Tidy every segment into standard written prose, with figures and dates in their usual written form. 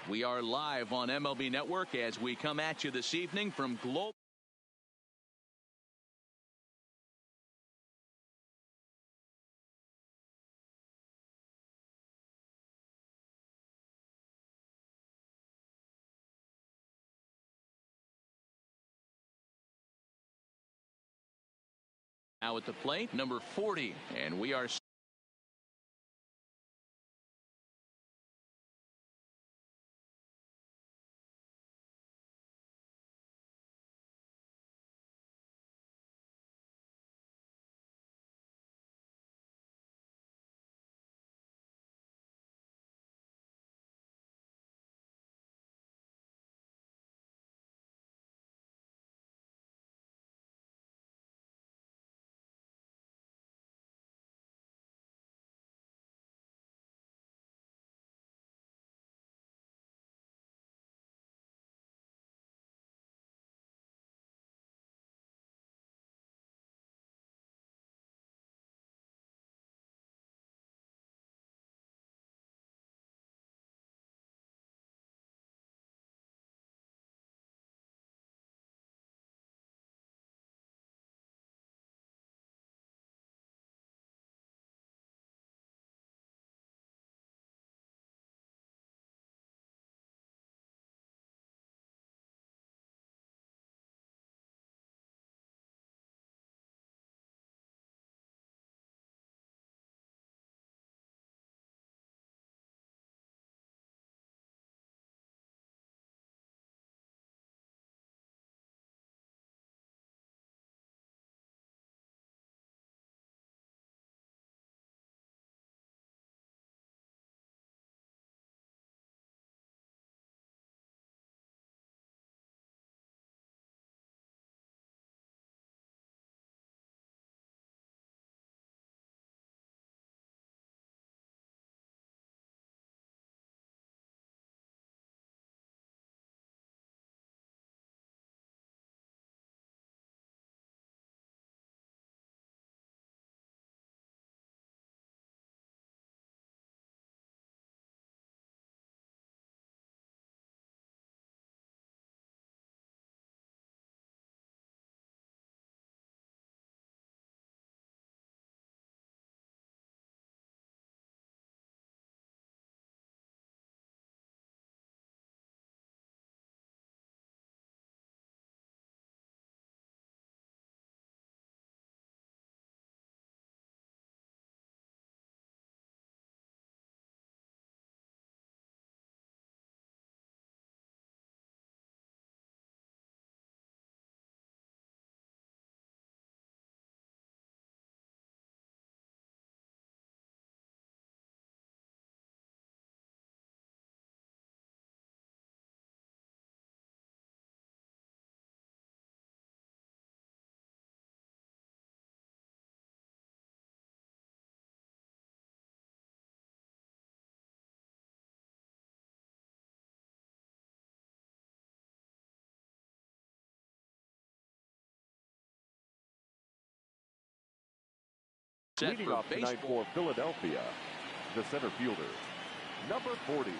We are live on MLB Network as we come at you this evening from Global. Now at the plate, number 40, and we are set leading for off tonight baseball. for Philadelphia, the center fielder, number 40.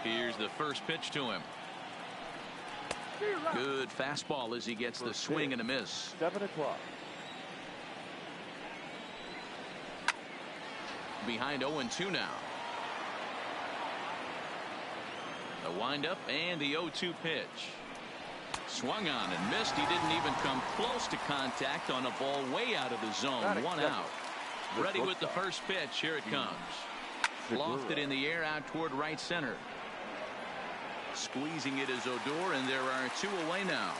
Here's the first pitch to him. Good fastball as he gets the swing and a miss. 7 o'clock. Behind 0-2 now. The windup and the 0-2 pitch. Swung on and missed. He didn't even come close to contact on a ball way out of the zone. One out. Ready with the first pitch. Here it comes. Lofted in the air out toward right center. Squeezing it is Odor, and there are 2 away now.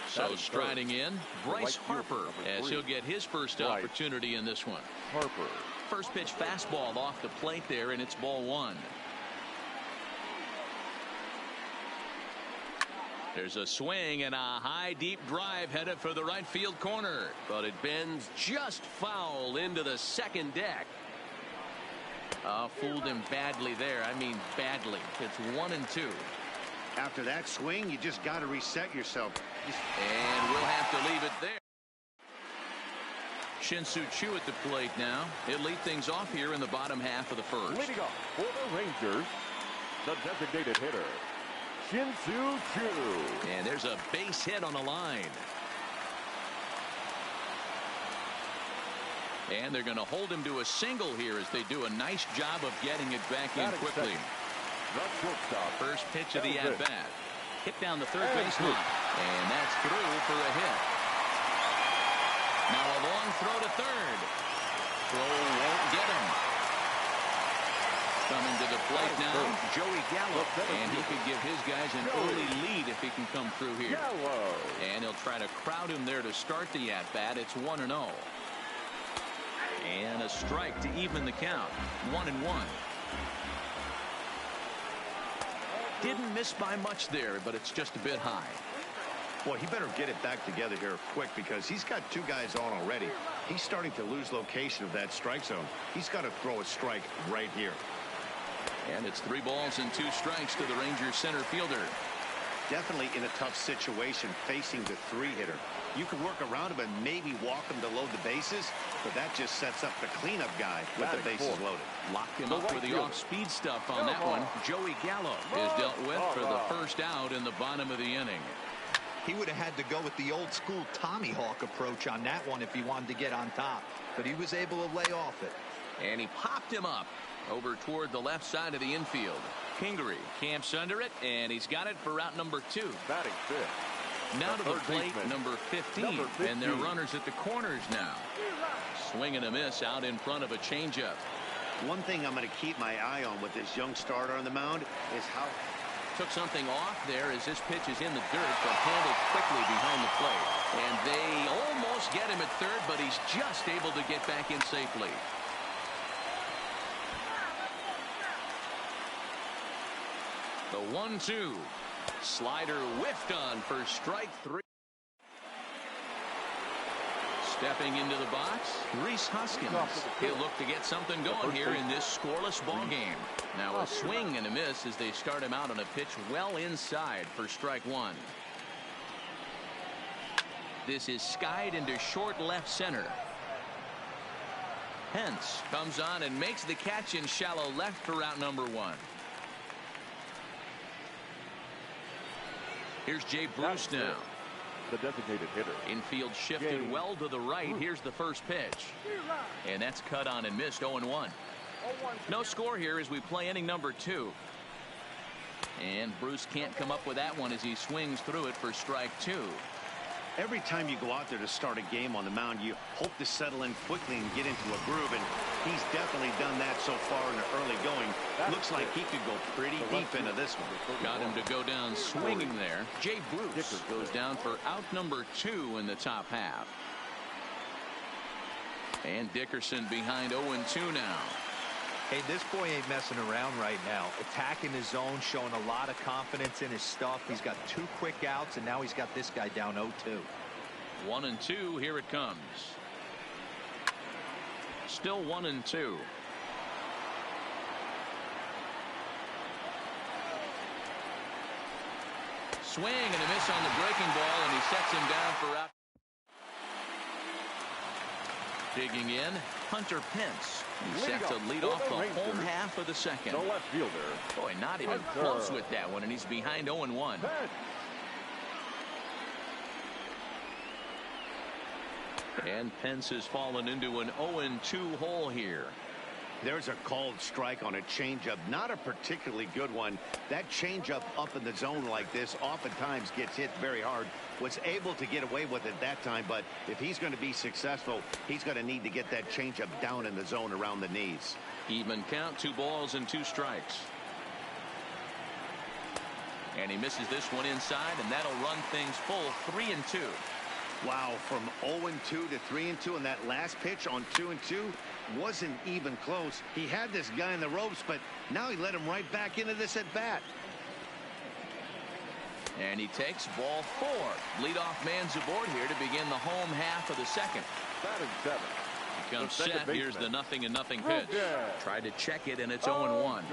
So striding in, Bryce Harper, as he'll get his first opportunity in this one. Harper. First pitch fastball off the plate there, and it's ball 1. There's a swing and a high deep drive headed for the right field corner, but it bends just foul into the second deck. Fooled him badly there. I mean badly. It's 1-2. After that swing, you just got to reset yourself. And we'll have to leave it there. Shin-Soo Choo at the plate now. He'll lead things off here in the bottom half of the first. Leading off for the Rangers, the designated hitter, Shin-Soo Choo. And there's a base hit on the line. And they're going to hold him to a single here as they do a nice job of getting it back in quickly. First pitch of the at-bat. Hit down the third baseline. And that's through for a hit. Now a long throw to third. Throw won't get him. Coming to the plate now, Joey Gallo. And he could give his guys an early lead if he can come through here. And he'll try to crowd him there to start the at-bat. It's 1-0. And a strike to even the count. 1-1. Didn't miss by much there, but it's just a bit high. Well, he better get it back together here quick because he's got 2 guys on already. He's starting to lose location of that strike zone. He's got to throw a strike right here. And it's 3 balls and 2 strikes to the Rangers center fielder. Definitely in a tough situation facing the 3-hitter. You can work around him and maybe walk him to load the bases, but that just sets up the cleanup guy with the bases loaded. Locked him up for the off-speed stuff on that one. Joey Gallo is dealt with for the first out in the bottom of the inning. He would have had to go with the old school Tommy Hawk approach on that one if he wanted to get on top, but he was able to lay off it. And he popped him up over toward the left side of the infield. Kingery camps under it, and he's got it for route number 2. Batting fifth. Now to the plate, number 15, and they're runners at the corners now. Swing and a miss out in front of a changeup. One thing I'm going to keep my eye on with this young starter on the mound is how... Took something off there as this pitch is in the dirt, but handled quickly behind the plate. And they almost get him at third, but he's just able to get back in safely. The 1-2. Slider whiffed on for strike 3. Stepping into the box, Rhys Hoskins. He'll look to get something going here in this scoreless ball game. Now a swing and a miss as they start him out on a pitch well inside for strike 1. This is skied into short left center. Pence comes on and makes the catch in shallow left for route number 1. Here's Jay Bruce now. The designated hitter. Infield shifted well to the right. Here's the first pitch. And that's cut on and missed. 0-1. No score here as we play inning number 2. And Bruce can't come up with that one as he swings through it for strike 2. Every time you go out there to start a game on the mound, you hope to settle in quickly and get into a groove, and he's definitely done that so far in the early going. Looks like he could go pretty deep into this one. Got him to go down swinging there. Jay Bruce goes down for out number 2 in the top half. And Dickerson behind 0-2 now. Hey, this boy ain't messing around right now. Attacking his zone, showing a lot of confidence in his stuff. He's got 2 quick outs, and now he's got this guy down 0-2. 1-2. Here it comes. Still 1-2. Swing and a miss on the breaking ball, and he sets him down for out. Digging in, Hunter Pence. He's set to lead off the home half of the second. The left fielder. Boy, not even close with that one, and he's behind 0-1. And Pence has fallen into an 0-2 hole here. There's a called strike on a changeup, not a particularly good one. That changeup up in the zone like this oftentimes gets hit very hard. Was able to get away with it that time, but if he's going to be successful, he's going to need to get that changeup down in the zone around the knees. Even count, 2 balls and 2 strikes. And he misses this one inside, and that'll run things full 3-2. Wow, from 0-2 to 3-2, and that last pitch on 2-2 wasn't even close. He had this guy in the ropes, but now he let him right back into this at bat. And he takes ball 4. Leadoff man's aboard here to begin the home half of the second. Batting 7. He comes set. Here's the 0-0 pitch. Tried to check it, and it's 0-1.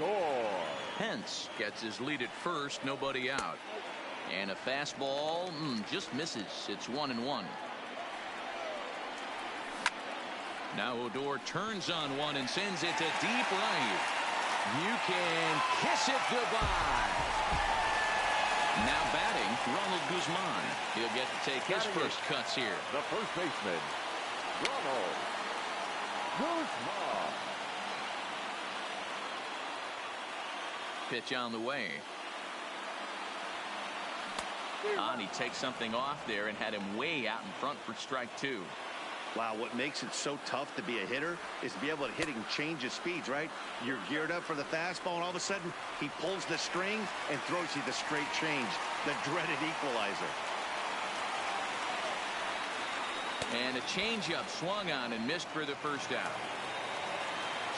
Pence gets his lead at first, nobody out. And a fastball just misses. It's 1-1. Now Odor turns on one and sends it to deep right. You can kiss it goodbye. Now batting, Ronald Guzman. He'll get to take his first cuts here. The first baseman, Ronald Guzman. Pitch on the way. And he takes something off there and had him way out in front for strike 2. Wow, what makes it so tough to be a hitter is to be able to hit and change his speeds, right? You're geared up for the fastball, and all of a sudden, he pulls the string and throws you the straight change, the dreaded equalizer. And a changeup swung on and missed for the first out.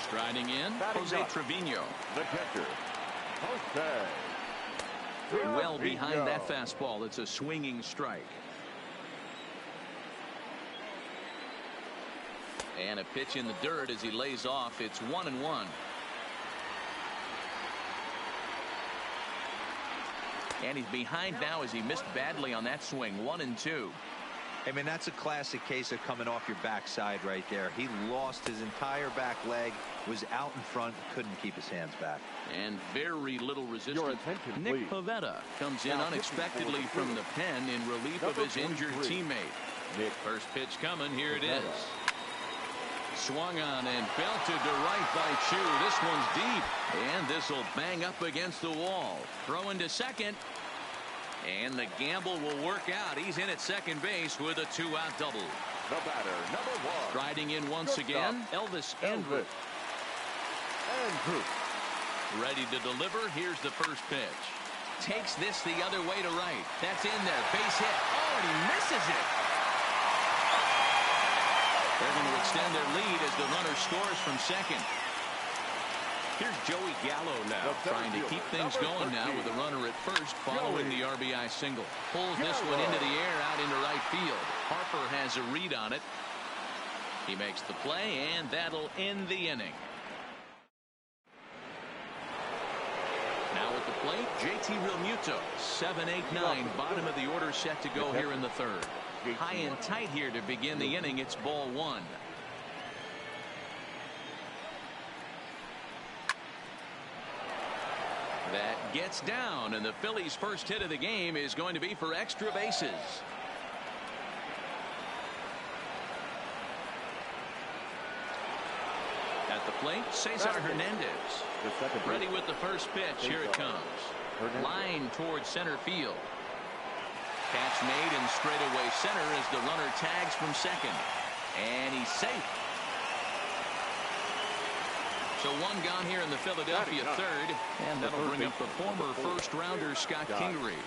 Striding in, Jose Trevino. The catcher, Jose. Well behind that fastball. It's a swinging strike. And a pitch in the dirt as he lays off. It's 1-1. And he's behind now as he missed badly on that swing. 1-2. I mean, that's a classic case of coming off your backside right there. He lost his entire back leg, was out in front, couldn't keep his hands back. And very little resistance. Your attention, Nick please. Pivetta comes in unexpectedly from the pen in relief of his injured teammate. Nick. First pitch coming. Here it is. Swung on and belted to right by Chu. This one's deep. And this will bang up against the wall. Throw into second. And the gamble will work out. He's in at second base with a 2-out double. The batter, number 1. Striding in once again, Elvis Andrus. Ready to deliver. Here's the first pitch. Takes this the other way to right. That's in there. Base hit. Oh, and he misses it. They're going to extend their lead as the runner scores from second. Here's Joey Gallo now, trying to keep things going now with a runner at first following the RBI single. Pulls this one into the air out into right field. Harper has a read on it. He makes the play, and that'll end the inning. Now at the plate, JT Realmuto. 7-8-9, bottom of the order set to go here in the third. High and tight here to begin the inning. It's ball 1. That gets down, and the Phillies' first hit of the game is going to be for extra bases. At the plate, Cesar Hernandez. Ready with the first pitch. Here it comes. Line towards center field. Catch made in straightaway center as the runner tags from second. And he's safe. So one gone here in the Philadelphia third. And that'll bring up the former first-rounder Scott Kingery.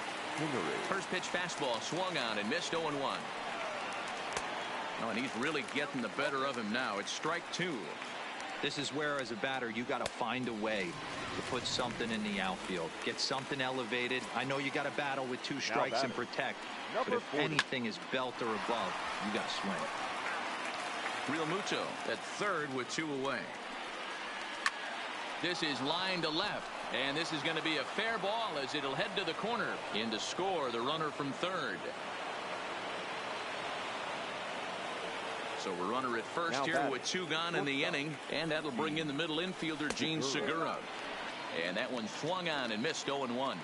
First pitch fastball swung on and missed 0-1. Oh, and he's really getting the better of him now. It's strike 2. This is where, as a batter, you got to find a way to put something in the outfield. Get something elevated. I know you got to battle with 2 strikes and protect. But if anything is belt or above, you got to swing. Realmuto at third with 2 away. This is line to left, and this is going to be a fair ball as it'll head to the corner. In to score the runner from third. So a runner at first here with 2 gone in the inning, and that'll bring in the middle infielder Gene Segura. And that one swung on and missed 0-1.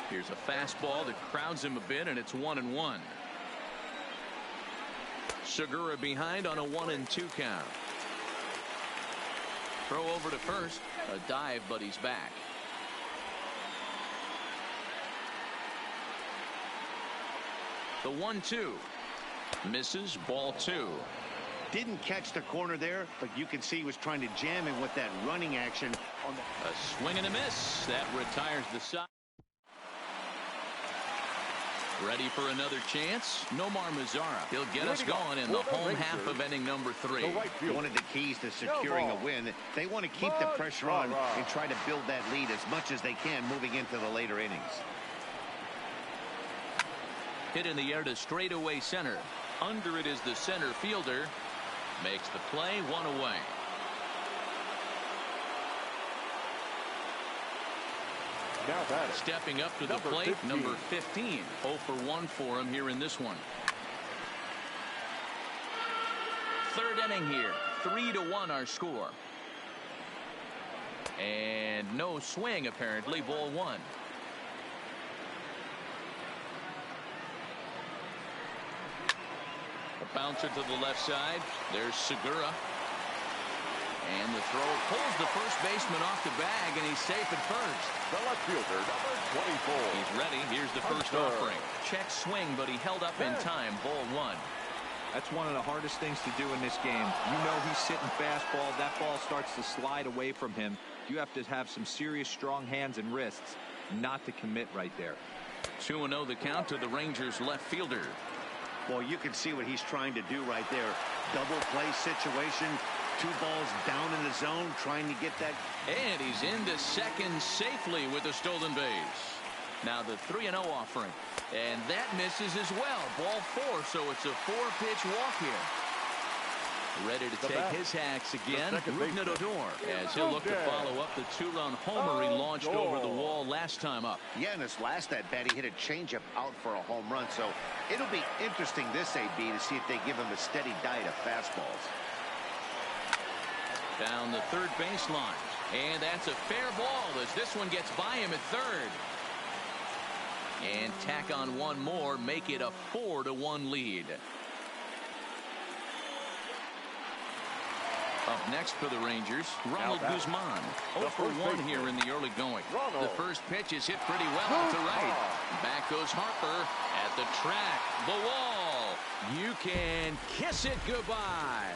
Here's a fastball that crowds him a bit, and it's 1-1. Segura behind on a 1-2 count. Throw over to first. A dive, but he's back. The 1-2. Misses. Ball 2. Didn't catch the corner there, but you can see he was trying to jam him with that running action. A swing and a miss. That retires the side. Ready for another chance. Nomar Mazara. He'll get us going in the home half of inning number 3. One of the keys to securing a win. They want to keep the pressure on and try to build that lead as much as they can moving into the later innings. Hit in the air to straightaway center. Under it is the center fielder. Makes the play, 1 away. Stepping up to the plate, 15. Number 15. 0 for 1 for him here in this one. Third inning here. 3-1 our score. And no swing apparently. Ball 1. A bouncer to the left side. There's Segura. And the throw pulls the first baseman off the bag, and he's safe at first. The left fielder, number 24. He's ready. Here's the first offering. Check swing, but he held up in time. Ball 1. That's one of the hardest things to do in this game. You know he's sitting fastball. That ball starts to slide away from him. You have to have some serious strong hands and wrists not to commit right there. 2-0 the count to the Rangers left fielder. Well, you can see what he's trying to do right there. Double play situation. 2 balls down in the zone, trying to get that. And he's into second safely with a stolen base. Now the 3-0 offering. And that misses as well. Ball 4, so it's a 4-pitch walk here. Ready to take his hacks again. Rougned Odor, as he'll look to follow up the 2-run homer he launched over the wall last time up. Yeah, in his last at-bat, he hit a changeup out for a home run. So it'll be interesting this AB to see if they give him a steady diet of fastballs. Down the third baseline. And that's a fair ball as this one gets by him at third. And tack on one more, make it a 4-1 lead. Up next for the Rangers, Ronald Guzman. 0 for 1 here in the early going. The first pitch is hit pretty well out to right. Back goes Harper at the track. The wall. You can kiss it goodbye.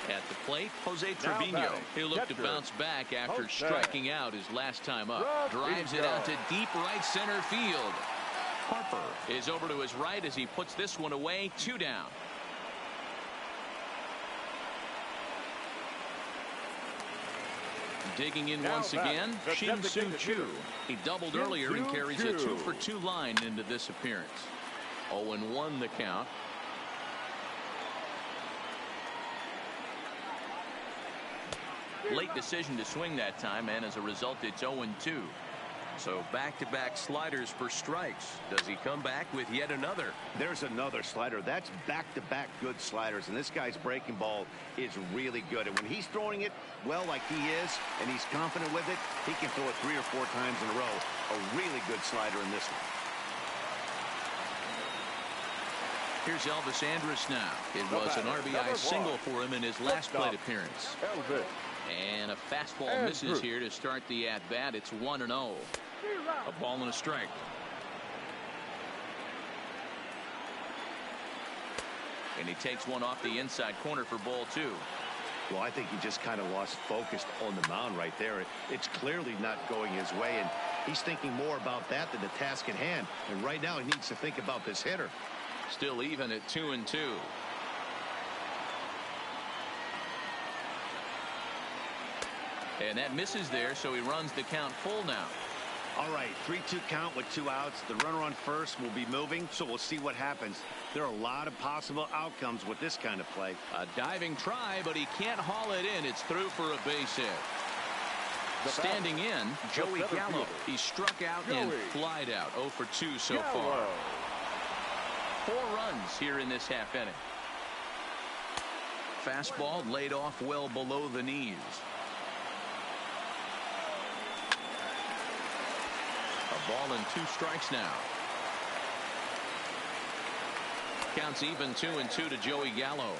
At the plate, Jose Trevino. He'll look to bounce back after striking out his last time up. Drives it out to deep right center field. Harper is over to his right as he puts this one away. 2 down. Digging in once again, Shin-Soo Choo. He doubled earlier and carries a 2 for 2 line into this appearance. 0-1 the count. Late decision to swing that time, and as a result, it's 0-2. So back-to-back sliders for strikes. Does he come back with yet another? There's another slider. That's back-to-back good sliders, and this guy's breaking ball is really good. And when he's throwing it well like he is, and he's confident with it, he can throw it 3 or 4 times in a row. A really good slider in this one. Here's Elvis Andrus now. It was an RBI single for him in his last plate appearance. And a fastball misses here to start the at-bat. It's 1-0. A ball and a strike. And he takes one off the inside corner for ball 2. Well, I think he just kind of lost focus on the mound right there. It's clearly not going his way, and he's thinking more about that than the task at hand. And right now he needs to think about this hitter. Still even at 2-2. And that misses there, so he runs the count full now. All right, 3-2 count with 2 outs. The runner on first will be moving, so we'll see what happens. There are a lot of possible outcomes with this kind of play. A diving try, but he can't haul it in. It's through for a base hit. Standing in, Joey Gallo. He struck out and flied out. 0 for 2 so far. 4 runs here in this half inning. Fastball laid off well below the knees. A ball and 2 strikes now. Counts even 2-2 to Joey Gallo.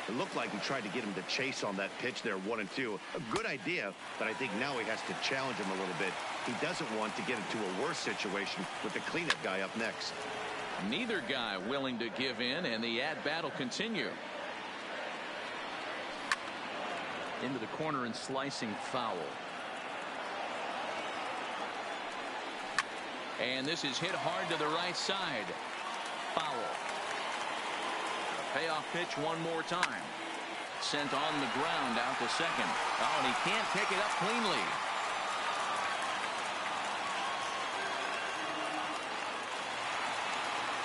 It looked like he tried to get him to chase on that pitch there, 1-2. A good idea, but I think now he has to challenge him a little bit. He doesn't want to get into a worse situation with the cleanup guy up next. Neither guy willing to give in, and the at-bat will continue. Into the corner and slicing foul. And this is hit hard to the right side. Foul. Payoff pitch one more time. Sent on the ground out to second. Oh, and he can't pick it up cleanly.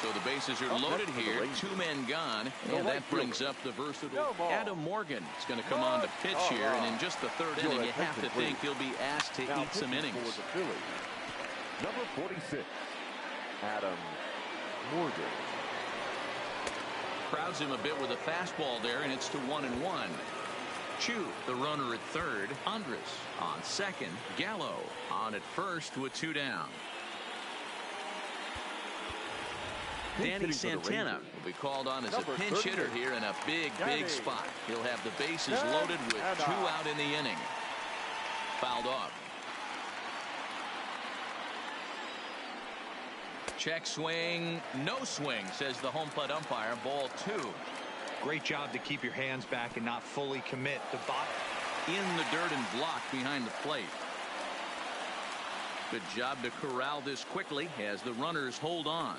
So the bases are loaded here. 2 men gone. And that brings up the versatile Adam Morgan. Is going to come on to pitch here. And in just the 3rd inning, you have to think he'll be asked to eat some innings. Number 46, Adam Morgan. Crowds him a bit with a fastball there, and it's to 1-1. Chu, the runner at third. Andres on second. Gallo on at first with 2 down. Danny Santana will be called on as a pinch hitter here in a big spot. He'll have the bases loaded with 2 out in the inning. Fouled off. Check swing, no swing, says the home plate umpire. Ball 2. Great job to keep your hands back and not fully commit. The bot in the dirt and blocked behind the plate. Good job to corral this quickly as the runners hold on.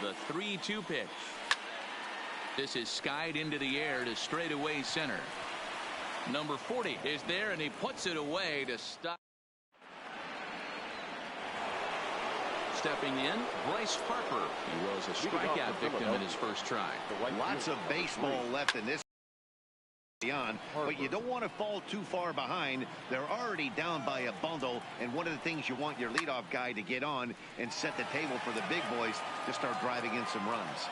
The 3-2 pitch. This is skied into the air to straightaway center. Number 40 is there, and he puts it away to stop. Stepping in, Bryce Harper. He was a strikeout victim in his first try. Lots of baseball left in this beyond, but you don't want to fall too far behind. They're already down by a bundle, and one of the things you want your leadoff guy to get on and set the table for the big boys to start driving in some runs.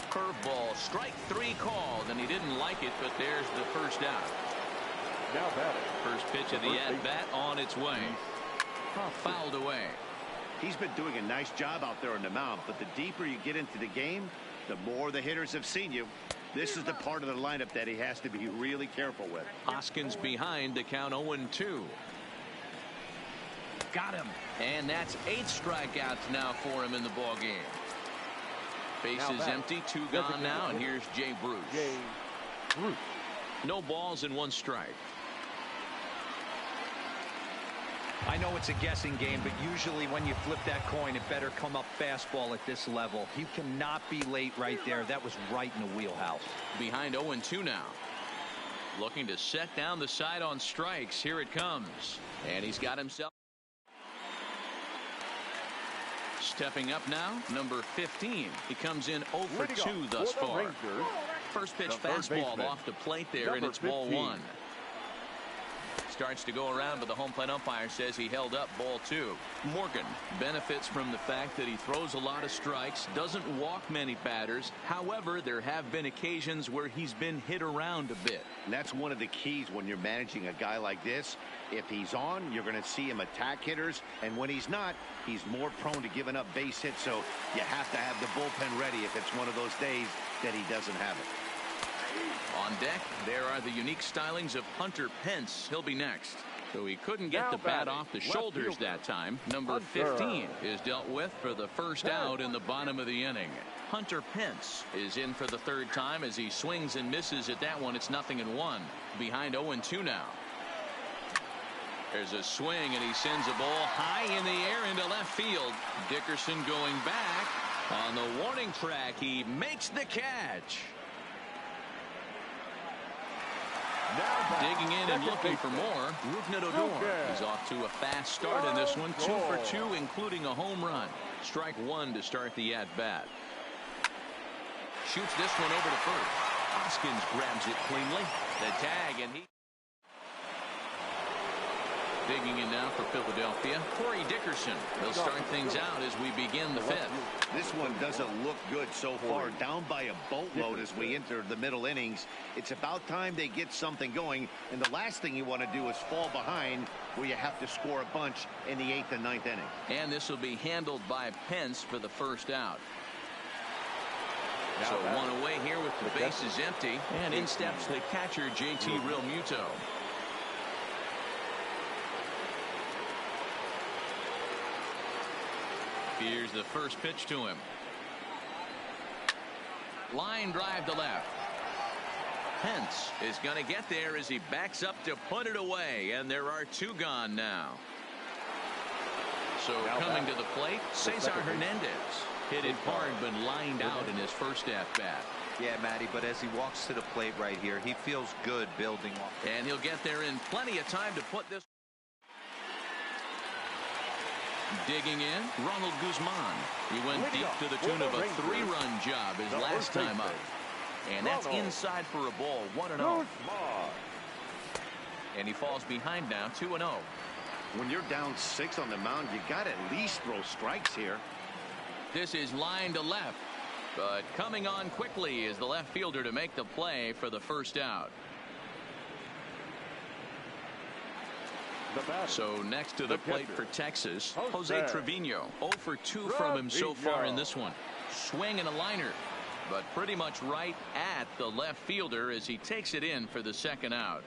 Curveball, strike 3 called, and he didn't like it, but there's the first out. Now batting. First pitch of the at-bat on its way. Fouled away. He's been doing a nice job out there on the mound, but the deeper you get into the game, the more the hitters have seen you. This is the part of the lineup that he has to be really careful with. Hoskins behind the count 0-2. Got him. And that's 8 strikeouts now for him in the ball game. Bases empty, 2 gone now, and here's Jay Bruce. No balls and 1 strike. I know it's a guessing game, but usually when you flip that coin, it better come up fastball at this level. He cannot be late right there. That was right in the wheelhouse. Behind 0-2 now. Looking to set down the side on strikes. Here it comes. And he's got himself. Stepping up now, number 15. He comes in 0 for 2 thus far. First pitch fastball off the plate there, and it's ball 1. Starts to go around, but the home plate umpire says he held up ball 2. Morgan benefits from the fact that he throws a lot of strikes, doesn't walk many batters. However, there have been occasions where he's been hit around a bit. And that's one of the keys when you're managing a guy like this. If he's on, you're going to see him attack hitters, and when he's not, he's more prone to giving up base hits, so you have to have the bullpen ready if it's one of those days that he doesn't have it. On deck, there are the unique stylings of Hunter Pence. He'll be next. So he couldn't get the bat off the shoulders that time. Number 15 is dealt with for the first out in the bottom of the inning. Hunter Pence is in for the 3rd time as he swings and misses at that one. It's 0-1. Behind 0-2 now. There's a swing, and he sends a ball high in the air into left field. Dickerson going back. On the warning track, he makes the catch. Digging in and looking for more. Rougned Odor is off to a fast start in this one. 2 for 2, including a home run. Strike 1 to start the at-bat. Shoots this one over to first. Hoskins grabs it cleanly. The tag, and he... Digging in now for Philadelphia, Corey Dickerson. They'll start things out as we begin the 5th. This one doesn't look good so far. Down by a boatload as we enter the middle innings. It's about time they get something going, and the last thing you want to do is fall behind where you have to score a bunch in the 8th and 9th inning. And this will be handled by Pence for the first out. So one away here with the bases empty, and in steps the catcher, JT Realmuto. Here's the first pitch to him. Line drive to left. Pence is going to get there as he backs up to put it away, and there are two gone now. So coming to the plate, Cesar Hernandez. Hit it hard but lined out in his first at-bat. Yeah, Matty, but as he walks to the plate right here, he feels good building off. And he'll get there in plenty of time to put this. Digging in, Ronald Guzman. He went deep to the tune of a 3-run job his last time up. And that's inside for a ball, 1-0. And he falls behind now, 2-0. When you're down 6 on the mound, you got to at least throw strikes here. This is line to left. But coming on quickly is the left fielder to make the play for the first out. So next to the plate for Texas, Jose Trevino. 0 for 2 from him so far in this one. Swing and a liner, but pretty much right at the left fielder as he takes it in for the second out.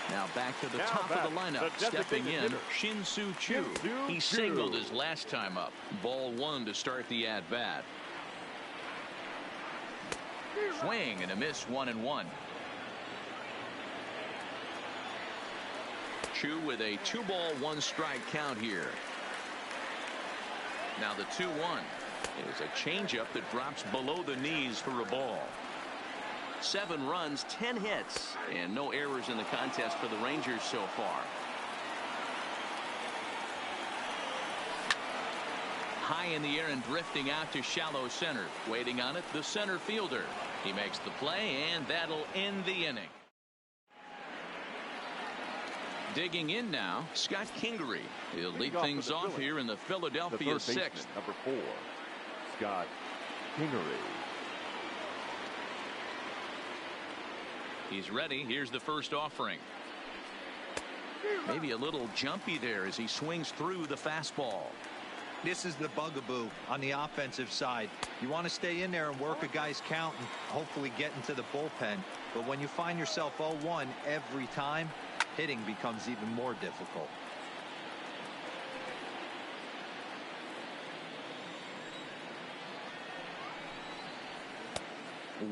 Now back to the top of the lineup, stepping in, Shin-Soo Choo. He singled his last time up. Ball 1 to start the at-bat. Swing and a miss, 1-1. Choo with a 2-ball 1-strike count here. Now the 2-1 is a changeup that drops below the knees for a ball. 7 runs, 10 hits, and no errors in the contest for the Rangers so far. High in the air and drifting out to shallow center. Waiting on it, the center fielder. He makes the play, and that'll end the inning. Digging in now, Scott Kingery. He'll lead things off here in the Philadelphia 6th. Number 4, Scott Kingery. He's ready. Here's the first offering. Maybe a little jumpy there as he swings through the fastball. This is the bugaboo on the offensive side. You want to stay in there and work a guy's count and hopefully get into the bullpen. But when you find yourself 0-1 every time, hitting becomes even more difficult.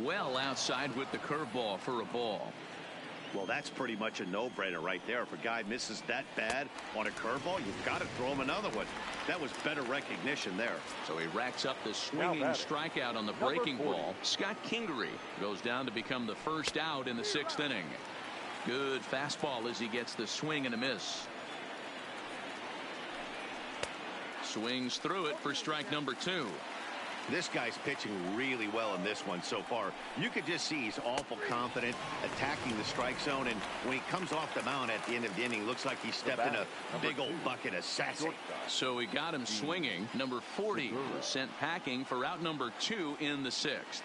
Well outside with the curveball for a ball. Well, that's pretty much a no-brainer right there. If a guy misses that bad on a curveball, you've got to throw him another one. That was better recognition there. So he racks up the swinging strikeout on the breaking ball. Scott Kingery goes down to become the first out in the 6th inning. Good fastball as he gets the swing and a miss. Swings through it for strike number 2. This guy's pitching really well in this one so far. You could just see he's awful confident attacking the strike zone, and when he comes off the mound at the end of the inning, looks like he stepped in a big old bucket of sassy. So he got him swinging. Number 40 was sent packing for out number 2 in the 6th.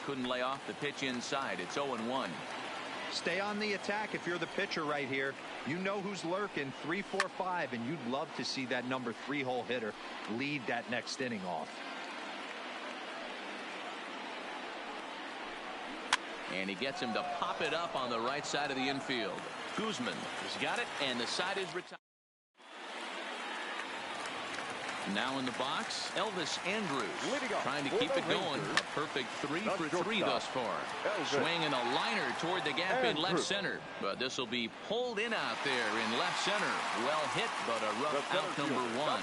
Couldn't lay off the pitch inside. It's 0-1. Stay on the attack if you're the pitcher right here. You know who's lurking, 3, 4, 5, and you'd love to see that number 3-hole hitter lead that next inning off. And he gets him to pop it up on the right side of the infield. Guzman has got it, and the side is retired. Now in the box, Elvis Andrus trying to keep it going. A perfect 3 for 3 thus far. Swing and a liner toward the gap in left center. But this will be pulled in out there in left center. Well hit, but a rough out number 1.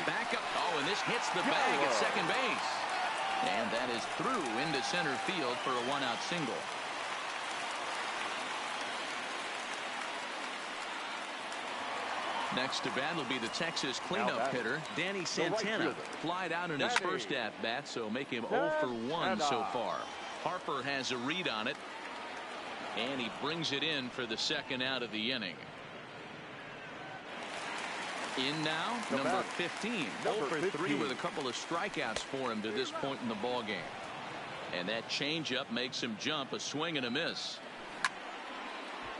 Back up. Oh, and this hits the bag at second base. And that is through into center field for a 1-out single. Next to bat will be the Texas cleanup hitter, Danny Santana. Flied out in his first at-bat, so make him 0 for 1 so far. Harper has a read on it, and he brings it in for the second out of the inning. In now, number 15. 0 for 3 with a couple of strikeouts for him to this point in the ballgame. And that changeup makes him jump, a swing and a miss.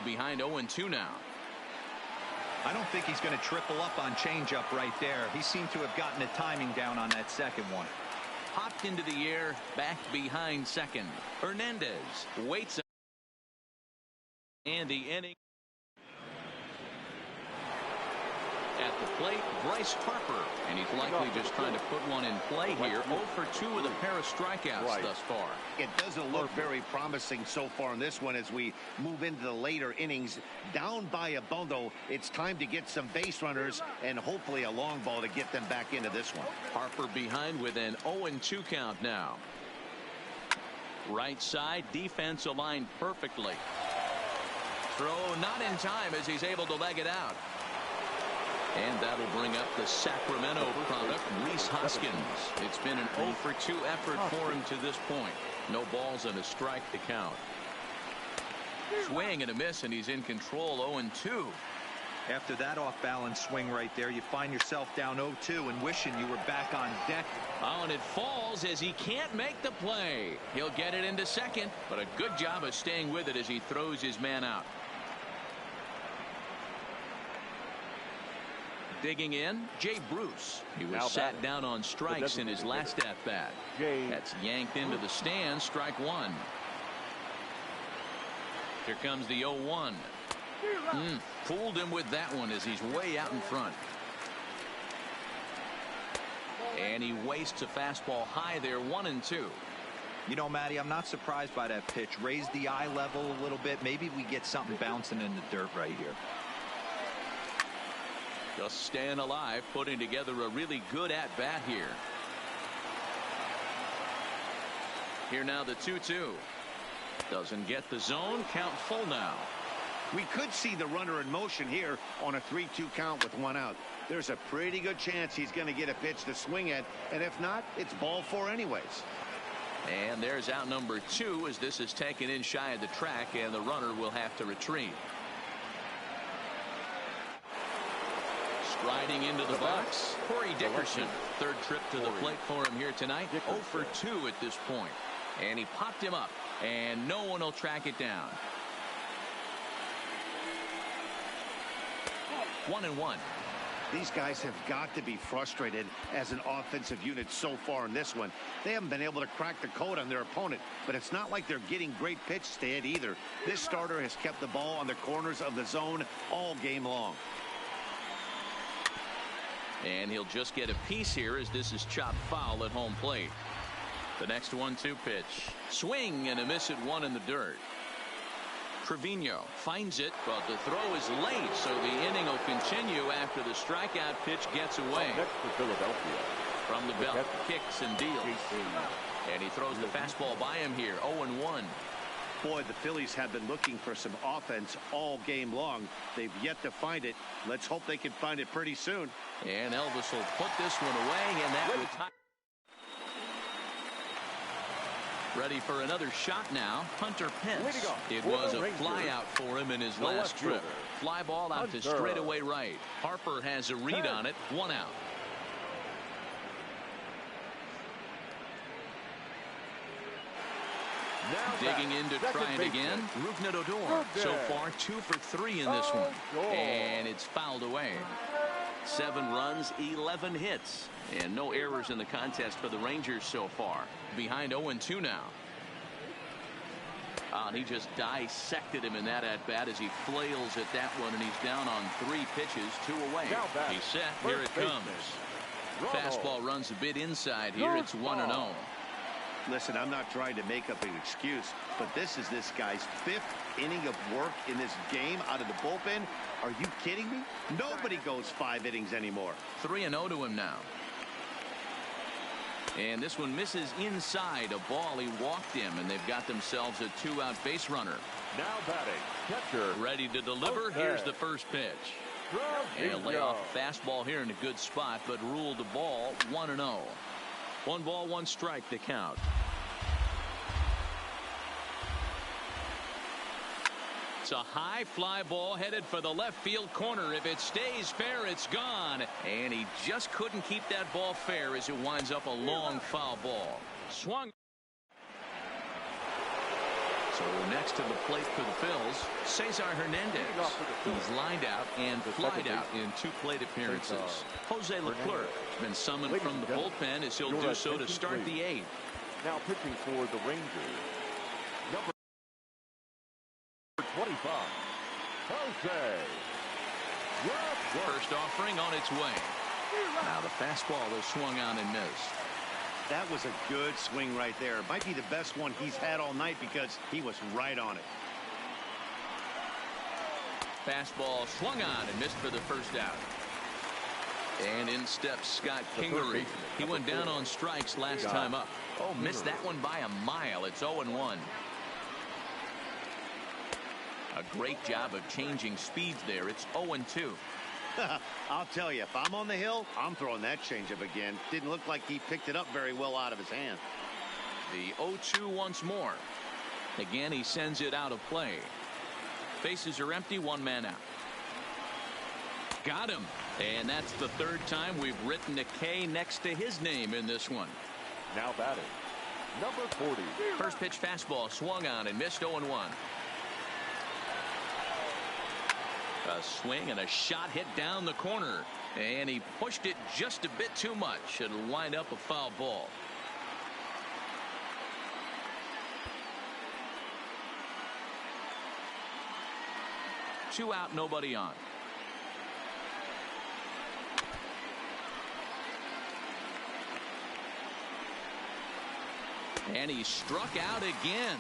Behind 0-2 now. I don't think he's going to triple up on changeup right there. He seemed to have gotten the timing down on that second one. Popped into the air, back behind second. Hernandez waits. And the inning. At the plate, Bryce Harper, and he's likely just trying to put one in play here. 0 for 2 with a pair of strikeouts thus far. It doesn't look very promising so far in this one as we move into the later innings. Down by a bundle, it's time to get some base runners and hopefully a long ball to get them back into this one. Harper behind with an 0-2 count now. Right side, defense aligned perfectly. Throw not in time as he's able to leg it out. And that'll bring up the Sacramento product, Rhys Hoskins. It's been an 0 for 2 effort for him to this point. No balls and a strike to count. Swing and a miss, and he's in control. 0-2. After that off-balance swing right there, you find yourself down 0-2 and wishing you were back on deck. Oh, and it falls as he can't make the play. He'll get it into second, but a good job of staying with it as he throws his man out. Digging in, Jay Bruce. He was sat down on strikes in his last at-bat. That's yanked into the stand, strike one. Here comes the 0-1. Fooled him with that one as he's way out in front. And he wastes a fastball high there, 1-2. You know, Matty, I'm not surprised by that pitch. Raise the eye level a little bit. Maybe we get something bouncing in the dirt right here. Just staying alive, putting together a really good at-bat here. Here now the 2-2. Doesn't get the zone. Count full now. We could see the runner in motion here on a 3-2 count with one out. There's a pretty good chance he's going to get a pitch to swing at, and if not, it's ball 4 anyways. And there's out number 2 as this is taken in shy of the track, and the runner will have to retreat. Striding into the box, Corey Dickerson. Third trip to the plate for him here tonight. 0 for 2 at this point. And he popped him up, and no one will track it down. 1-1. These guys have got to be frustrated as an offensive unit so far in this one. They haven't been able to crack the code on their opponent, but it's not like they're getting great pitches to hit either. This starter has kept the ball on the corners of the zone all game long. And he'll just get a piece here as this is chopped foul at home plate. The next 1-2 pitch. Swing and a miss at 1 in the dirt. Trevino finds it, but the throw is late, so the inning will continue after the strikeout pitch gets away. Next to Philadelphia. From the belt, kicks and deals. And he throws the fastball by him here. 0-1. Boy, the Phillies have been looking for some offense all game long. They've yet to find it. Let's hope they can find it pretty soon. And Elvis will put this one away, and that retires. Ready for another shot now. Hunter Pence. It was a fly out for him in his last trip. Fly ball out to straightaway right. Harper has a read on it. 1 out. Digging in to try it again. Rougned Odor. So far 2 for 3 in this one. And it's fouled away. 7 runs, 11 hits. And no errors in the contest for the Rangers so far. Behind 0-2 now. He just dissected him in that at-bat as he flails at that one, and he's down on 3 pitches, 2 away. He's set. Here it comes. Fastball runs a bit inside here. It's 1-0. Listen, I'm not trying to make up an excuse, but this is this guy's 5th inning of work in this game out of the bullpen. Are you kidding me? Nobody goes 5 innings anymore. 3-0 to him now. And this one misses inside a ball. He walked him, and they've got themselves a 2-out base runner. Now batting, catcher. Ready to deliver. Here's the first pitch. And lay off a fastball here in a good spot, but ruled the ball 1-0. 1 ball, 1 strike to count. It's a high fly ball headed for the left field corner. If it stays fair, it's gone. And he just couldn't keep that ball fair as it winds up a long foul ball. Swung. So next to the plate for the Phils, Cesar Hernandez. He's lined out and flied out in 2 plate appearances. Jose Leclerc has been summoned from the bullpen as he'll do so to start the 8th. Now pitching for the Rangers, number 25, Jose. First offering on its way. Now the fastball is swung on and missed. That was a good swing right there. Might be the best one he's had all night because he was right on it. Fastball swung on and missed for the first out. And in steps Scott Kingery. He went down on strikes last time up. Oh, missed that one by a mile. It's 0-1. A great job of changing speeds there. It's 0-2. I'll tell you, if I'm on the hill, I'm throwing that changeup again. Didn't look like he picked it up very well out of his hand. The 0-2 once more. Again, he sends it out of play. Bases are empty, 1 man out. Got him. And that's the 3rd time we've written a K next to his name in this one. Now batting, number 40. First pitch fastball swung on and missed 0-1. A swing and a shot hit down the corner. And he pushed it just a bit too much. It'll wind up a foul ball. Two out, nobody on. And he struck out again.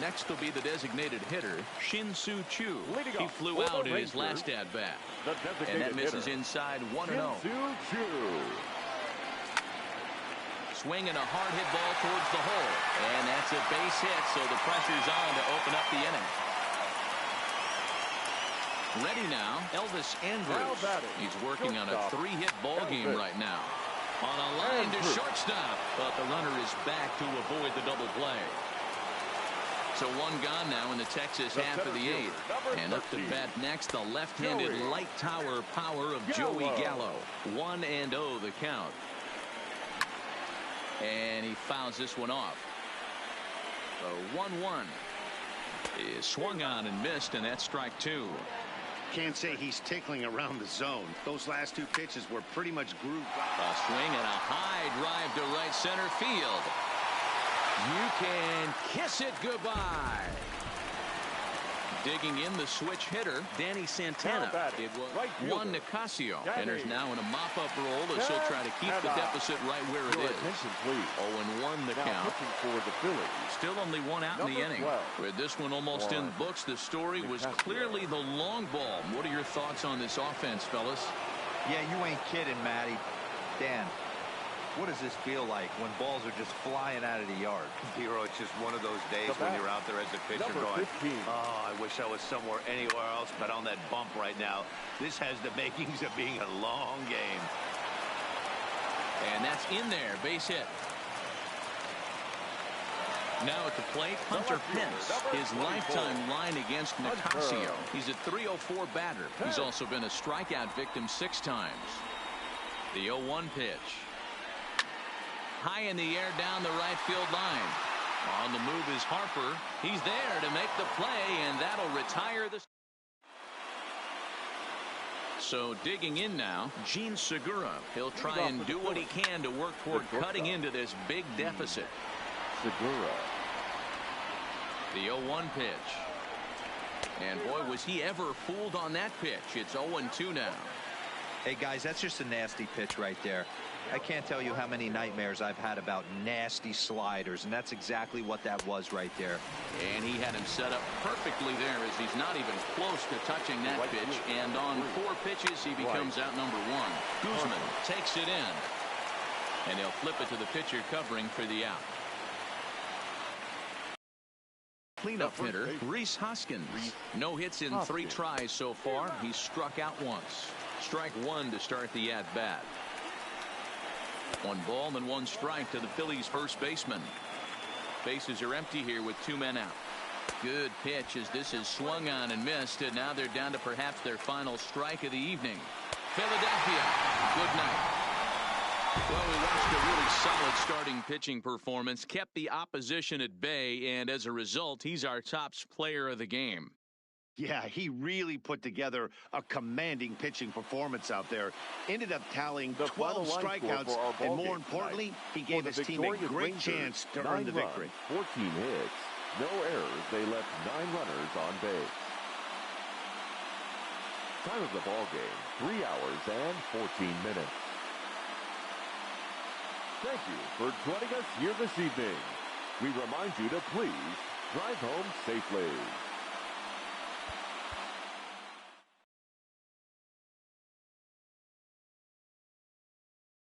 Next will be the designated hitter, Shin-Soo Choo. He flew out in his last at-bat. And that misses inside 1-0. Swing and a hard hit ball towards the hole. And that's a base hit, so the pressure's on to open up the inning. Ready now, Elvis Andrus. He's working on a 3-hit ball game right now. On a line to shortstop, but the runner is back to avoid the double play. So 1 gone now in the Texas half of the 8th. And up to bat next, the left-handed light tower power of Joey Gallo. 1-0 the count. And he fouls this one off. The 1-1 is swung on and missed, and that's strike 2. Can't say he's tickling around the zone. Those last 2 pitches were pretty much grooved. A swing and a high drive to right center field. You can kiss it goodbye. Digging in the switch hitter, Danny Santana. It was Juan Nicasio enters now in a mop-up role as he'll try to keep the deficit right where it is. 0-1 the count. Still only 1 out in the inning. With this one almost in the books, the story was clearly the long ball. What are your thoughts on this offense, fellas? Yeah, you ain't kidding, Matty. Dan, what does this feel like when balls are just flying out of the yard? Hero, it's just one of those days when you're out there as a pitcher going, oh, I wish I was somewhere anywhere else but on that bump right now. This has the makings of being a long game. And that's in there, base hit. Now at the plate, Hunter Pence, his lifetime line against Nicasio. He's a .304 batter. He's also been a strikeout victim 6 times. The 0-1 pitch. High in the air down the right field line. On the move is Harper. He's there to make the play, and that'll retire the... So digging in now, Gene Segura. He'll try and do what he can to work toward cutting into this big deficit. Segura. The 0-1 pitch. And boy, was he ever fooled on that pitch. It's 0-2 now. Hey, guys, that's just a nasty pitch right there. I can't tell you how many nightmares I've had about nasty sliders, and that's exactly what that was right there. And he had him set up perfectly there as he's not even close to touching that pitch. And on 4 pitches, he becomes out number 1. Guzman takes it in. And he'll flip it to the pitcher covering for the out. Cleanup hitter, Rhys Hoskins. No hits in 3 tries so far. He's struck out once. Strike 1 to start the at-bat. 1 ball and 1 strike to the Phillies' first baseman. Bases are empty here with 2 men out. Good pitch as this is swung on and missed, and now they're down to perhaps their final strike of the evening. Philadelphia, good night. Well, we watched a really solid starting pitching performance, kept the opposition at bay, and as a result, he's our top player of the game. Yeah, he really put together a commanding pitching performance out there. Ended up tallying 12 strikeouts, and more importantly, he gave his team a great chance to earn the victory. 14 hits, no errors. They left 9 runners on base. Time of the ball game, 3 hours and 14 minutes. Thank you for joining us here this evening. We remind you to please drive home safely.